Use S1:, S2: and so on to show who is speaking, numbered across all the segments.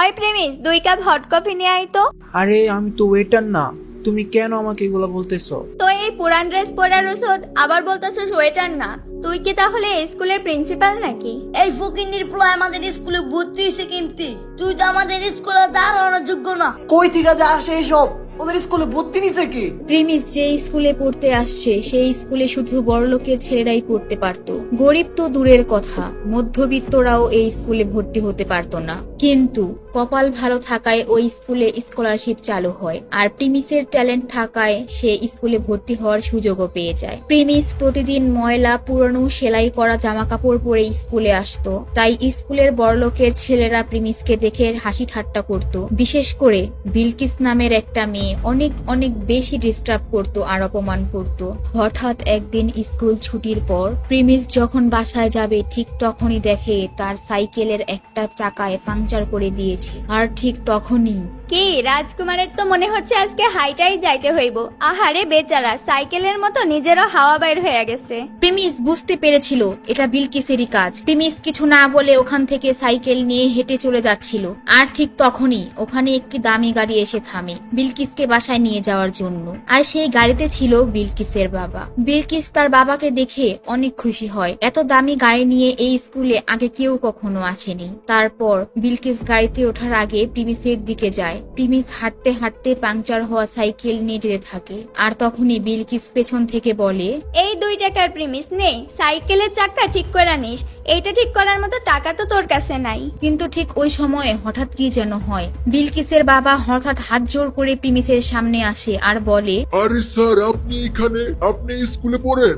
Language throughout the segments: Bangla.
S1: ওই প্রেমিস 2 কাপ হট কফি নিয়ে আয় তো।
S2: আরে আমি তো ওয়েটার না, তুমি কেন আমাকে এগুলো বলতেছো?
S1: তো এই পুরান ড্রেস পরার ওষুধ আবার বলতেছস ওয়েটার না? তুই কি তাহলে এই স্কুলের প্রিন্সিপাল নাকি?
S3: এই ফকিন্নির পোলা আমাদের স্কুলে ভর্তি হয়েছে কিন্তু তুই তো আমাদের স্কুলে দাঁড়ানোর যোগ্য না।
S4: কই থেকে যে আসে এসব? ওদের স্কুলে ভর্তি নিছে কি?
S5: প্রিমিস যে স্কুলে পড়তে আসছে সেই স্কুলে শুধু বড়লোকের ছেলেরাই পড়তে পারতো। গরিব তো দূরের কথা, মধ্যবিত্তরাও এই স্কুলে ভর্তি হতে পারতো না। কিন্তু কপাল ভালো থাকায় ওই স্কুলে স্কলারশিপ চালু হয়, আর প্রিমিসের ট্যালেন্ট থাকায় সে স্কুলে ভর্তি হওয়ার সুযোগও পেয়ে যায়। প্রিমিস প্রতিদিন ময়লা পুরনো সেলাই করা জামা কাপড় পরে স্কুলে আসতো, তাই স্কুলের বড়লোকের ছেলেরা প্রিমিসকে দেখে হাসি ঠাট্টা করত। বিশেষ করে বিলকিস নামের একটা মেয়ে অনেক অনেক বেশি ডিস্টার্ব করতো আর অপমান করত। হঠাৎ একদিন স্কুল ছুটির পর প্রিমিস যখন বাসায় যাবে ঠিক তখনই দেখে তার সাইকেলের একটা চাকায় পাংচার করে দিয়েছে। আর ঠিক তখনই
S1: কি রাজকুমারের তো মনে হচ্ছে আজকে হাইটাই যাইতে হইব। আহারে বেচারা, সাইকেলের মতো নিজেরও হাওয়া বাইর হয়ে গেছে।
S5: প্রিমিস বুঝতে পেরেছিল এটা বিলকিসেরই কাজ। প্রিমিস কিছু না বলে ওখান থেকে সাইকেল নিয়ে হেঁটে চলে যাচ্ছিল, আর ঠিক তখনই ওখানে একটি দামি গাড়ি এসে থামে বিলকিসকে বাসায় নিয়ে যাওয়ার জন্য। আর সেই গাড়িতে ছিল বিলকিসের বাবা। বিলকিস তার বাবাকে দেখে অনেক খুশি হয়, এত দামি গাড়ি নিয়ে এই স্কুলে আগে কেউ কখনো আসেনি। তারপর বিলকিস গাড়িতে ওঠার আগে প্রিমিসের দিকে যায়। প্রিমিস হাঁটতে হাঁটতে পাংচার হওয়া সাইকেল নিয়ে যেতে থাকে, আর তখনই বিলকিস পেছন থেকে বলে,
S1: এই 2 টাকার প্রিমিস নে, সাইকেলের চাকা ঠিক করে নিস। এইটা ঠিক করার মতো টাকা তো তোর কাছে নাই।
S5: কিন্তু ঠিক ওই সময়ে হঠাৎ কি যেন হয়। বিলকিসের বাবা হঠাৎ হাত জোর করে প্রিমিসের সামনে আসে আর বলে,
S6: আরে স্যার, আপনি এখানে? আপনি স্কুলে পড়েন?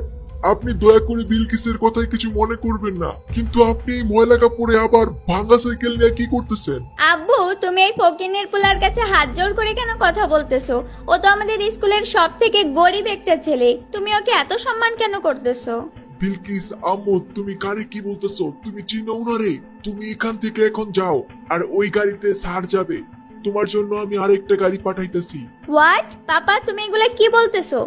S6: আপনি দয়া করে বিলকিসের কথায় কিছু মনে করবেন না, কিন্তু আপনি এই ময়লা কাপড়ে আবার ভাঙা সাইকেল নিয়ে কি করতেছেন?
S1: আব্বু, তুমি এই ফকিনের পোলার কাছে হাত জোর করে কেন কথা বলতেছো? ও তো আমাদের স্কুলের সব থেকে গরিব একটা ছেলে, তুমি ওকে এত সম্মান কেন করতেছো?
S6: বিলকিস আম্মু, তুমি কারে কি বলতেছো? তুমি চিনো উনারে? তুমি এখান থেকে এখন যাও, আর ওই গাড়িতে স্যার যাবে। তোমার জন্য আমি আরেকটা গাড়ি পাঠাইতেছি।
S1: হোয়াট? পাপা, তুমি এগুলা কি বলতেছো?